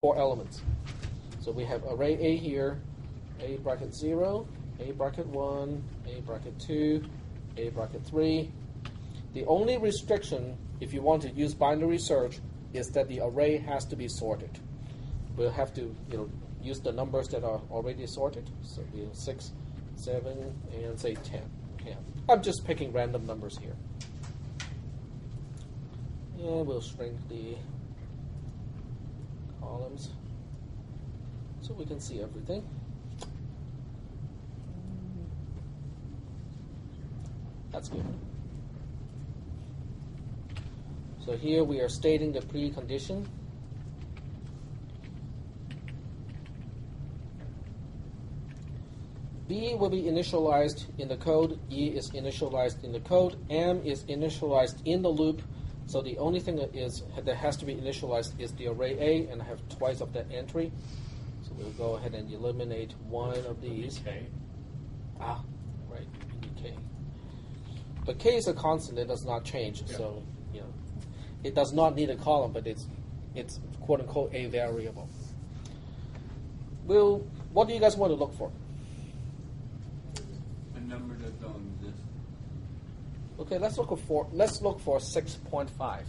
4 elements. So we have array A here, A bracket 0, A bracket 1, A bracket 2, A bracket 3. The only restriction, if you want to use binary search, is that the array has to be sorted. We'll have to use the numbers that are already sorted. So we have 6, 7, and say 10. Yeah. I'm just picking random numbers here. And we'll shrink the columns so we can see everything. That's good. So here we are stating the precondition. B will be initialized in the code, E is initialized in the code, M is initialized in the loop. So the only thing that has to be initialized is the array A, and I have twice of that entry. So we'll go ahead and eliminate one of these. K. Ah, right, we need K. But K is a constant, it does not change. Yeah. So it does not need a column, but it's quote unquote a variable. What do you guys want to look for? A number that don't exist. Okay, let's look for 6.5.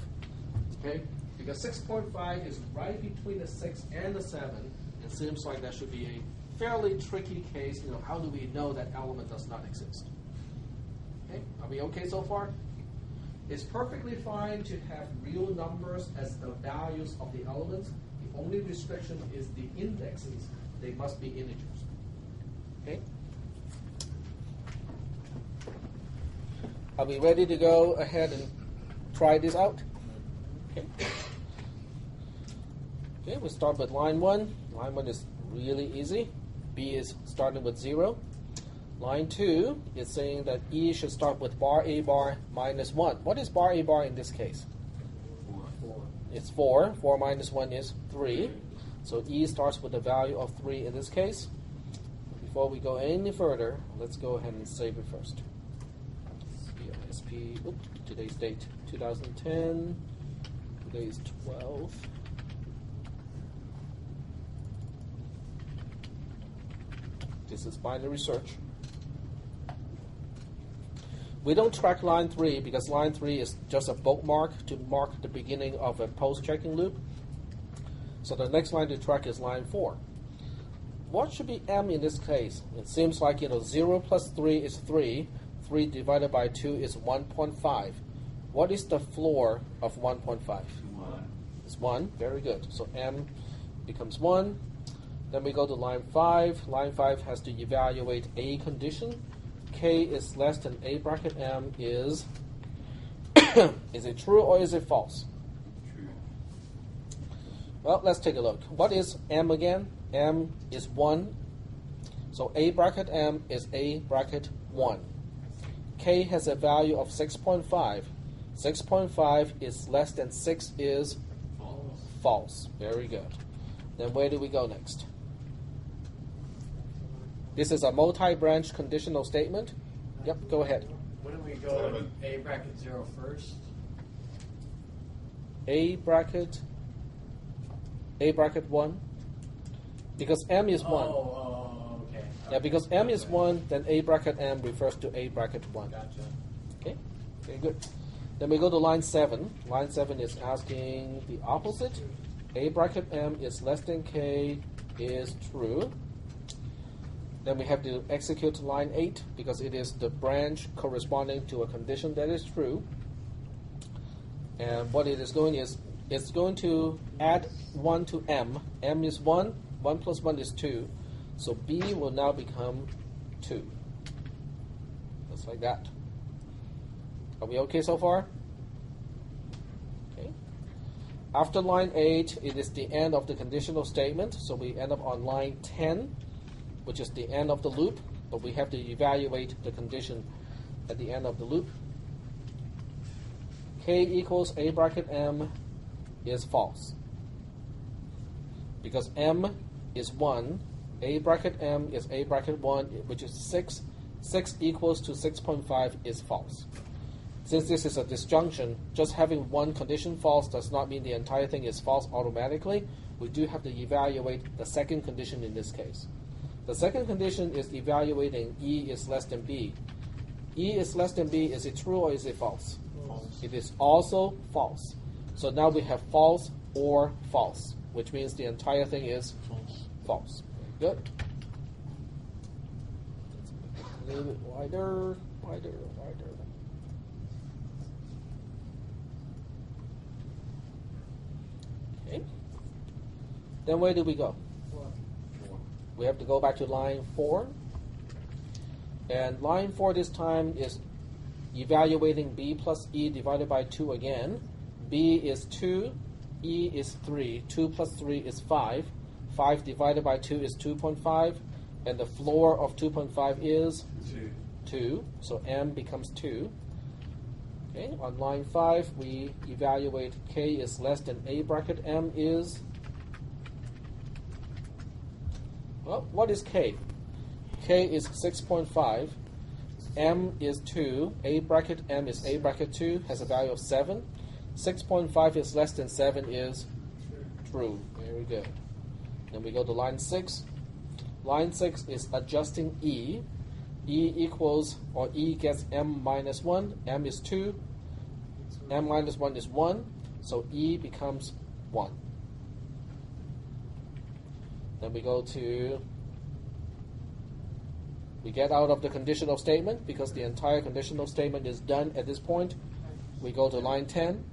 Okay, because 6.5 is right between the 6 and the 7. It seems like that should be a fairly tricky case. How do we know that element does not exist? Okay, are we okay so far? It's perfectly fine to have real numbers as the values of the elements. The only restriction is the indexes. They must be integers. Okay. Are we ready to go ahead and try this out? Okay. Okay, we start with line 1. Line 1 is really easy. B is starting with 0. Line 2 is saying that E should start with bar A bar minus 1. What is bar A bar in this case? 4. It's 4. 4 minus 1 is 3. So E starts with a value of 3 in this case. Before we go any further, let's go ahead and save it first. Today's date 2010. Today is 12. This is binary search. We don't track line 3 because line 3 is just a bookmark to mark the beginning of a post-checking loop. So the next line to track is line 4. What should be M in this case? It seems like 0 plus 3 is 3. 3 divided by 2 is 1.5. What is the floor of 1.5? 1. It's 1. Very good. So M becomes 1. Then we go to line 5. Line 5 has to evaluate a condition. K is less than A bracket M is is it true or is it false? True. Well, let's take a look. What is M again? M is 1. So A bracket M is A bracket 1. K has a value of 6.5. 6.5 is less than 6 is False. false. Very good. Then where do we go next? This is a multi-branch conditional statement. Yep, go ahead. Wouldn't we go A bracket 0 first? A bracket 1. Because M is 1. Okay. Yeah, because M is 1, then A bracket M refers to A bracket 1. Gotcha. Okay, very good. Then we go to line 7. Line 7 is asking the opposite. A bracket M is less than K is true. Then we have to execute line 8 because it is the branch corresponding to a condition that is true. And what it is doing is it's going to add 1 to M. M is 1. 1 plus 1 is 2. So B will now become 2. Just like that. Are we okay so far? Okay. After line 8, it is the end of the conditional statement. So we end up on line 10, which is the end of the loop. But we have to evaluate the condition at the end of the loop. K equals A bracket M is false. Because M is 1, A bracket M is A bracket 1, which is 6. 6 equals to 6.5 is false. Since this is a disjunction, just having one condition false does not mean the entire thing is false automatically. we do have to evaluate the second condition in this case. The second condition is evaluating E is less than B. E is less than B, is it true or is it false? False. It is also false. So now we have false or false, which means the entire thing is False. false. Very good. A little bit wider, wider, wider. Okay. Then where do we go? We have to go back to line 4. And line 4 this time is evaluating B plus E divided by 2 again. B is 2, E is 3. 2 plus 3 is 5. 5 divided by 2 is 2.5. And the floor of 2.5 is 2. So M becomes 2. Okay, on line 5, we evaluate K is less than A bracket M is... Well, what is K? K is 6.5. M is 2. A bracket M is A bracket 2, has a value of 7. 6.5 is less than 7 is true. Very good. Then we go to line 6. Line 6 is adjusting E. E equals, or E gets M minus 1. M is 2. M minus 1 is 1. So E becomes 1. Then we go to, we get out of the conditional statement because the entire conditional statement is done at this point. We go to line 10.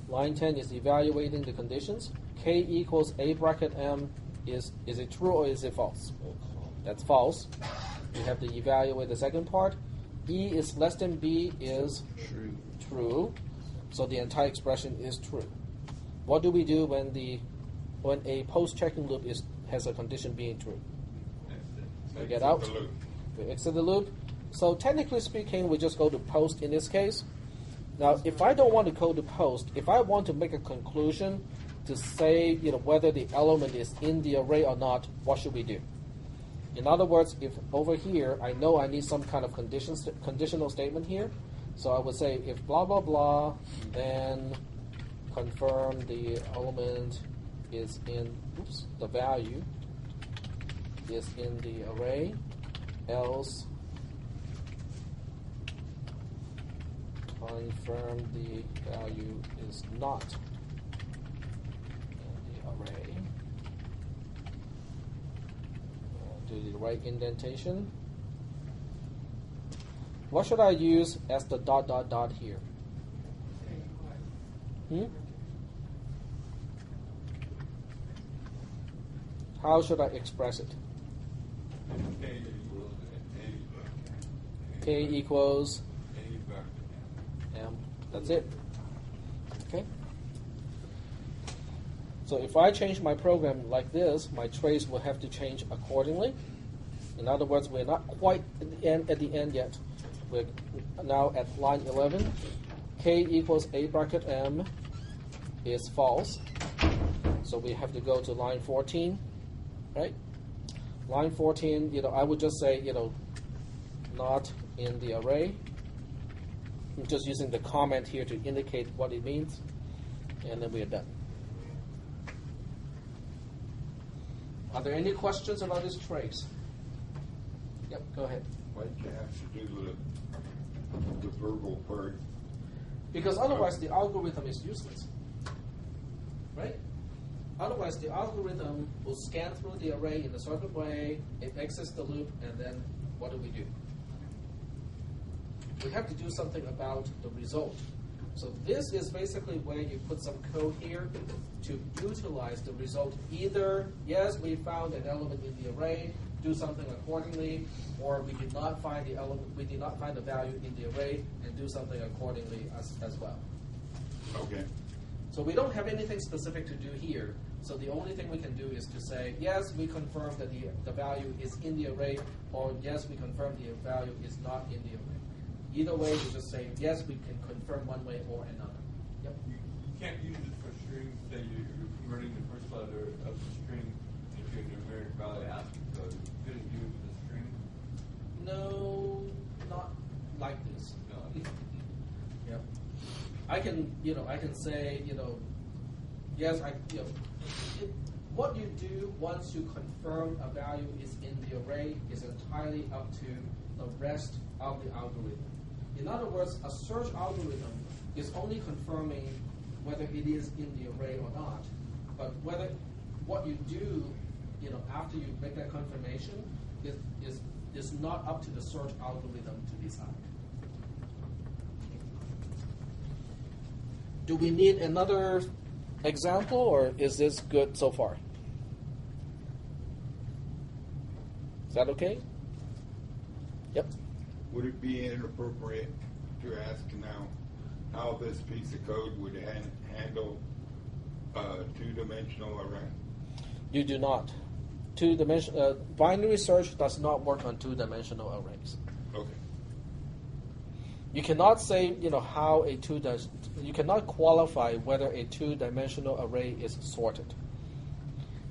Line 10 is evaluating the conditions. K equals A bracket M is it true or is it false? That's false. We have to evaluate the second part. E is less than B is true. So the entire expression is true. What do we do when a post-checking loop has a condition being true? We get out. We exit the loop. So technically speaking, we just go to post in this case. Now, if I don't want to go to post, if I want to make a conclusion to say, whether the element is in the array or not, what should we do? In other words, if over here I know I need some kind of conditional statement here, so I would say if blah blah blah, then confirm the element is in, the value is in the array, else confirm the value is not in the array. Do the right indentation. What should I use as the dot dot dot here? How should I express it? K equals M. That's it. Okay. So if I change my program like this, my trace will have to change accordingly. In other words, we're not quite at the end yet. We're now at line 11. K equals A bracket M is false. So we have to go to line 14, right? Line 14, I would just say, not in the array. I'm just using the comment here to indicate what it means. And then we are done. Are there any questions about this trace? Yep, go ahead. Why'd you have to do the verbal part? Because otherwise the algorithm is useless. Right? Otherwise the algorithm will scan through the array in a certain way, it exits the loop, and then what do? We have to do something about the result. So this is basically where you put some code here to utilize the result. Either, yes, we found an element in the array, do something accordingly, or we did not find the element, we did not find the value in the array, and do something accordingly as well. Okay. So we don't have anything specific to do here. So the only thing we can do is to say, yes, we confirm that the value is in the array, or yes, we confirm the value is not in the array. Either way, we just say, yes, we can confirm one way or another. Yep. You can't use it for strings. Say you're converting the first letter of the string into a numeric value ASCII code. You couldn't use the string? No, not like this. No. Yep. I can say, Yes, what you do once you confirm a value is in the array is entirely up to the rest of the algorithm. In other words, a search algorithm is only confirming whether it is in the array or not, but whether what you do, after you make that confirmation is not up to the search algorithm to decide. Do we need another example, or is this good so far? Is that okay? Yep. Would it be inappropriate to ask now how this piece of code would handle a two-dimensional array? You do not. Binary search does not work on two-dimensional arrays. Okay. You cannot say, how you cannot qualify whether a two-dimensional array is sorted.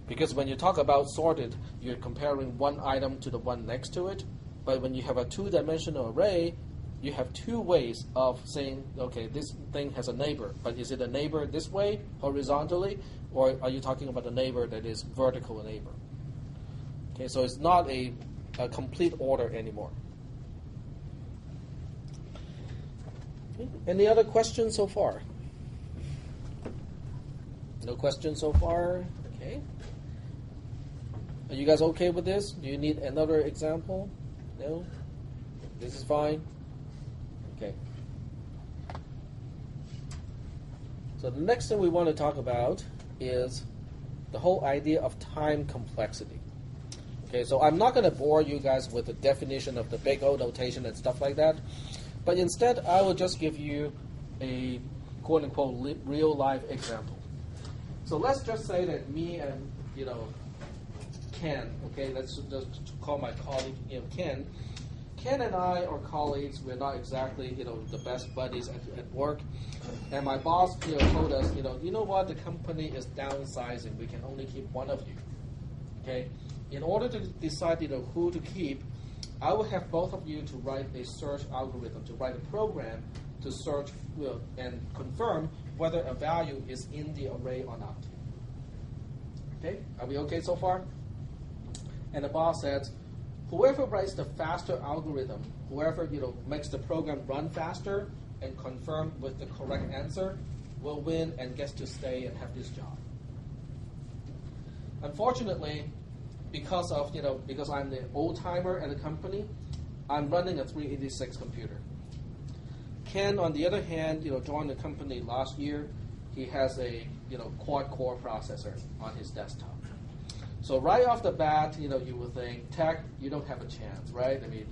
Because when you talk about sorted, you're comparing one item to the one next to it. But when you have a two-dimensional array, you have two ways of saying, okay, this thing has a neighbor, but is it a neighbor this way, horizontally, or are you talking about a neighbor that is vertical neighbor? Okay, so it's not a complete order anymore. Okay. Any other questions so far? No questions so far? Okay. Are you guys okay with this? Do you need another example? No? This is fine? Okay. So the next thing we want to talk about is the whole idea of time complexity. Okay, so I'm not going to bore you guys with the definition of the big O notation and stuff like that, but instead I will just give you a quote-unquote real-life example. So let's just say that me and, Ken, okay, let's just call my colleague, Ken. Ken and I are colleagues. We're not exactly, the best buddies at work. And my boss, told us, you know what, the company is downsizing. We can only keep one of you. Okay. In order to decide, who to keep, I will have both of you to write a search algorithm, to write a program to search and confirm whether a value is in the array or not. Okay. Are we okay so far? And the boss said, whoever writes the faster algorithm, whoever makes the program run faster and confirm with the correct answer, will win and gets to stay and have this job. Unfortunately, because I'm the old timer at the company, I'm running a 386 computer. Ken, on the other hand, joined the company last year. He has a quad-core processor on his desktop. So right off the bat, you would think, tech, you don't have a chance, right? I mean,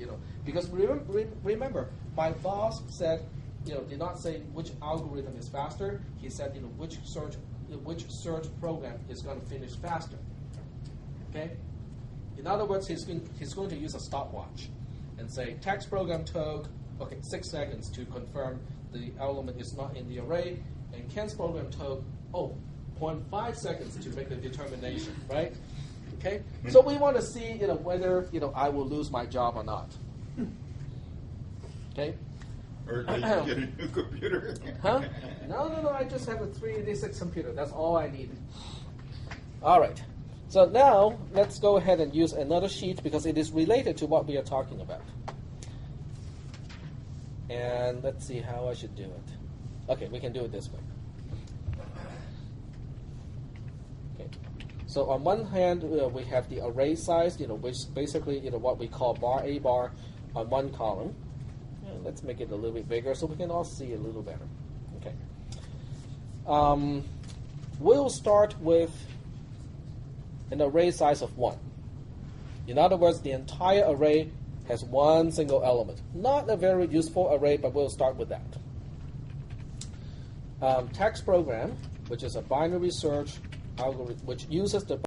because remember, my boss said, did not say which algorithm is faster. He said, which search program is going to finish faster. Okay. In other words, he's going to use a stopwatch and say, text program took 6 seconds to confirm the element is not in the array, and Ken's program took 0.5 seconds to make the determination, right? Okay, so we want to see whether I will lose my job or not. Okay. Or did you get a new computer? Huh? No. I just have a 386 computer. That's all I need. All right. So now let's go ahead and use another sheet because it is related to what we are talking about. And let's see how I should do it. Okay, we can do it this way. Okay. So on one hand, we have the array size, which basically, what we call bar A bar on one column. Let's make it a little bit bigger so we can all see a little better. Okay. We'll start with an array size of 1. In other words, the entire array has one single element. Not a very useful array, but we'll start with that. Text program, which is a binary search algorithm, which uses the